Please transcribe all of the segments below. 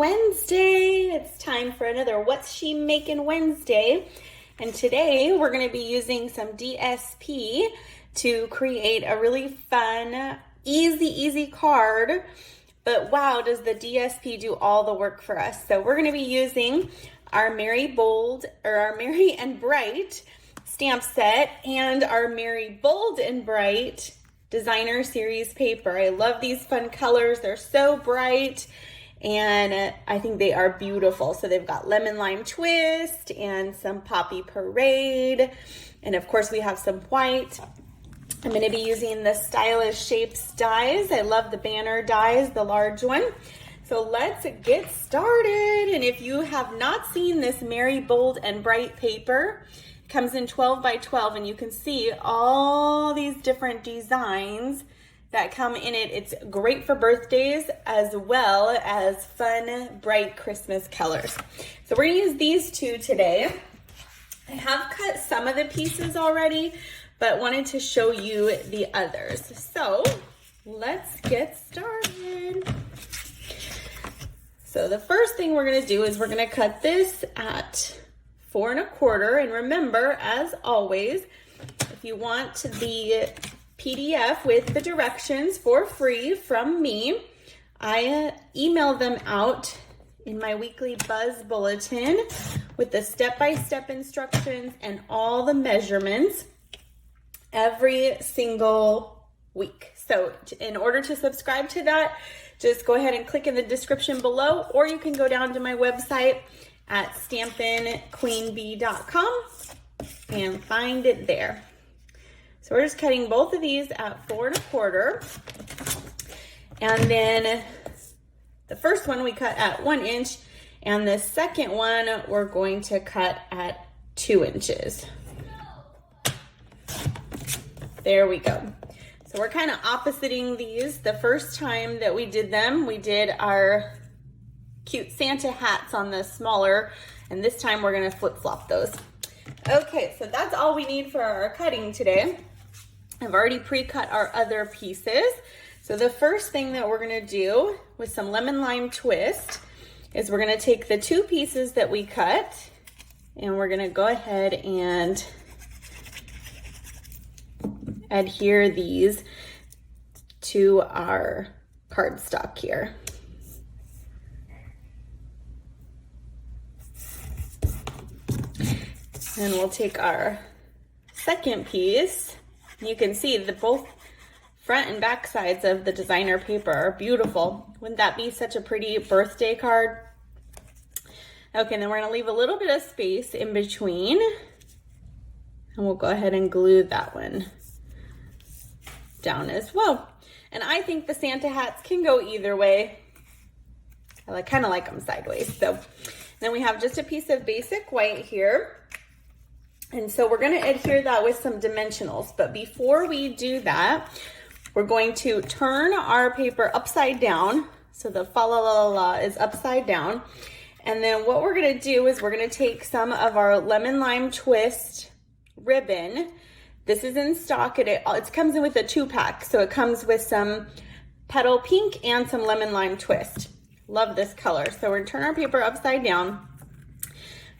Wednesday. It's time for another What's She Making Wednesday. And today we're going to be using some DSP to create a really fun, easy card. But wow, does the DSP do all the work for us. So we're going to be using our Merry and Bright stamp set and our Merry Bold and Bright designer series paper. I love these fun colors. They're so bright and I think they are beautiful. So they've got lemon lime twist and some poppy parade. And of course we have some white. I'm going to be using the stylish shapes dies. I love the banner dies, the large one. So let's get started. And if you have not seen this Merry Bold and Bright paper, it comes in 12 by 12 and you can see all these different designs that come in it. It's great for birthdays as well as fun, bright Christmas colors. So we're gonna use these two today. I have cut some of the pieces already, but wanted to show you the others. So let's get started. So the first thing we're gonna do is we're gonna cut this at 4 1/4. And remember, as always, if you want the PDF with the directions for free from me, I email them out in my weekly Buzz Bulletin with the step-by-step instructions and all the measurements every single week. So in order to subscribe to that, just go ahead and click in the description below, or you can go down to my website at stampinqueenbee.com and find it there. So we're just cutting both of these at 4 1/4. And then the first one we cut at 1 inch, and the second one we're going to cut at 2 inches. There we go. So we're kind of oppositing these. The first time that we did them, we did our cute Santa hats on the smaller, and this time we're gonna flip-flop those. Okay, so that's all we need for our cutting today. I've already pre-cut our other pieces. So the first thing that we're gonna do with some lemon lime twist is we're gonna take the two pieces that we cut and we're gonna go ahead and adhere these to our cardstock here. And we'll take our second piece. You can see the both front and back sides of the designer paper are beautiful. Wouldn't that be such a pretty birthday card? Okay, and then we're gonna leave a little bit of space in between, and we'll go ahead and glue that one down as well. And I think the Santa hats can go either way. I kind of like them sideways. So then we have just a piece of basic white here. And so we're gonna adhere that with some dimensionals. But before we do that, we're going to turn our paper upside down. So the fa la la la la is upside down. And then what we're gonna do is we're gonna take some of our lemon lime twist ribbon. This is in stock. It comes in with a 2-pack. So it comes with some petal pink and some lemon lime twist. Love this color. So we're gonna turn our paper upside down.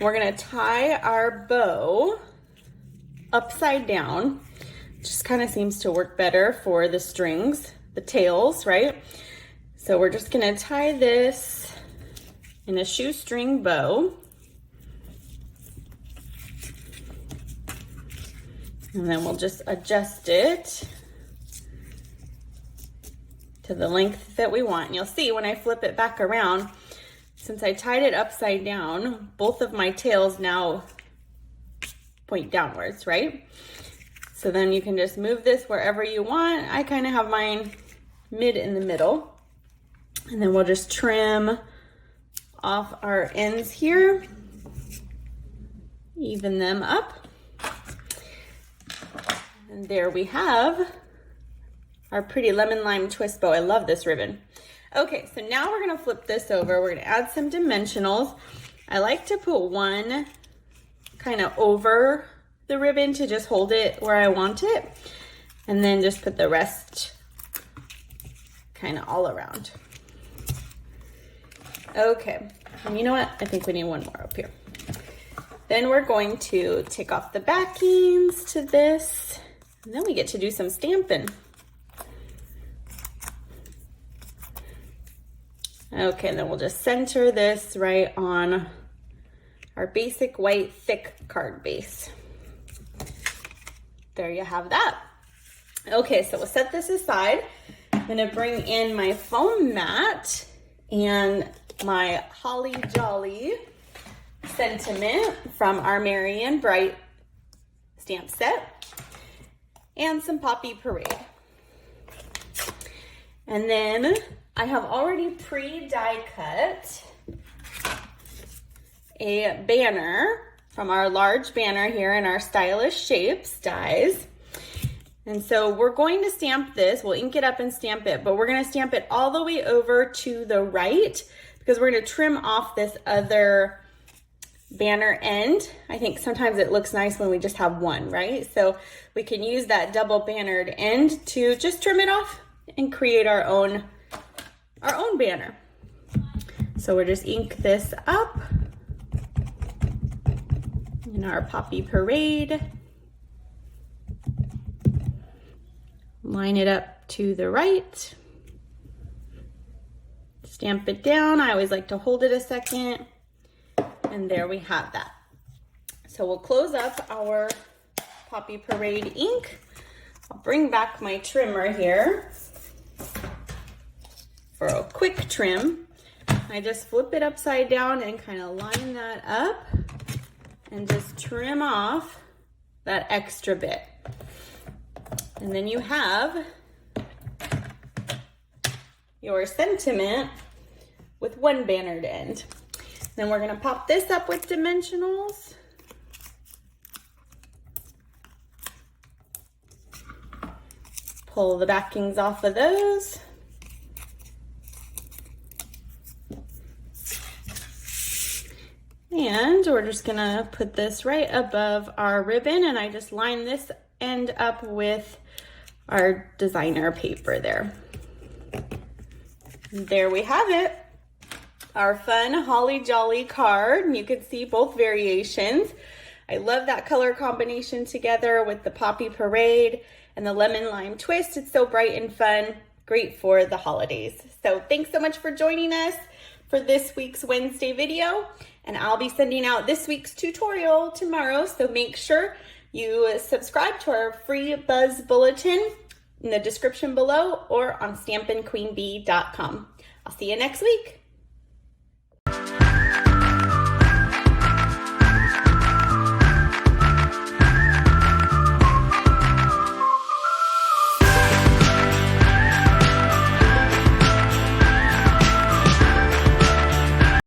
We're gonna tie our bow upside down. Just kind of seems to work better for the strings, the tails, right? So we're just gonna tie this in a shoestring bow. And then we'll just adjust it to the length that we want. And you'll see when I flip it back around, since I tied it upside down, both of my tails now point downwards, right? So then you can just move this wherever you want. I kind of have mine mid in the middle. And then we'll just trim off our ends here, even them up. And there we have our pretty lemon lime twist bow. I love this ribbon. Okay, so now we're gonna flip this over. We're gonna add some dimensionals. I like to put one kind of over the ribbon to just hold it where I want it, and then just put the rest kind of all around. Okay, and you know what? I think we need one more up here. Then we're going to take off the backings to this, and then we get to do some stamping. Okay, then we'll just center this right on our basic white thick card base. There you have that. Okay, so we'll set this aside. I'm gonna bring in my foam mat and my Holly Jolly sentiment from our Merry and Bright stamp set, and some Poppy Parade. And then I have already pre-die cut a banner from our large banner here in our Stylish Shapes dies. And so we're going to stamp this. We'll ink it up and stamp it, but we're going to stamp it all the way over to the right because we're going to trim off this other banner end. I think sometimes it looks nice when we just have one, right? So we can use that double bannered end to just trim it off and create our own banner. So we'll just ink this up in our Poppy Parade. Line it up to the right. Stamp it down. I always like to hold it a second. And there we have that. So we'll close up our Poppy Parade ink. I'll bring back my trimmer here for a quick trim. I just flip it upside down and kind of line that up and just trim off that extra bit. And then you have your sentiment with one bannered end. Then we're gonna pop this up with dimensionals. Pull the backings off of those. And we're just gonna put this right above our ribbon, and I just line this end up with our designer paper there. There we have it. Our fun Holly Jolly card. And you can see both variations. I love that color combination together with the Poppy Parade and the lemon lime twist. It's so bright and fun. Great for the holidays. So thanks so much for joining us for this week's Wednesday video. And I'll be sending out this week's tutorial tomorrow. So make sure you subscribe to our free Buzz Bulletin in the description below or on stampinqueenbee.com. I'll see you next week.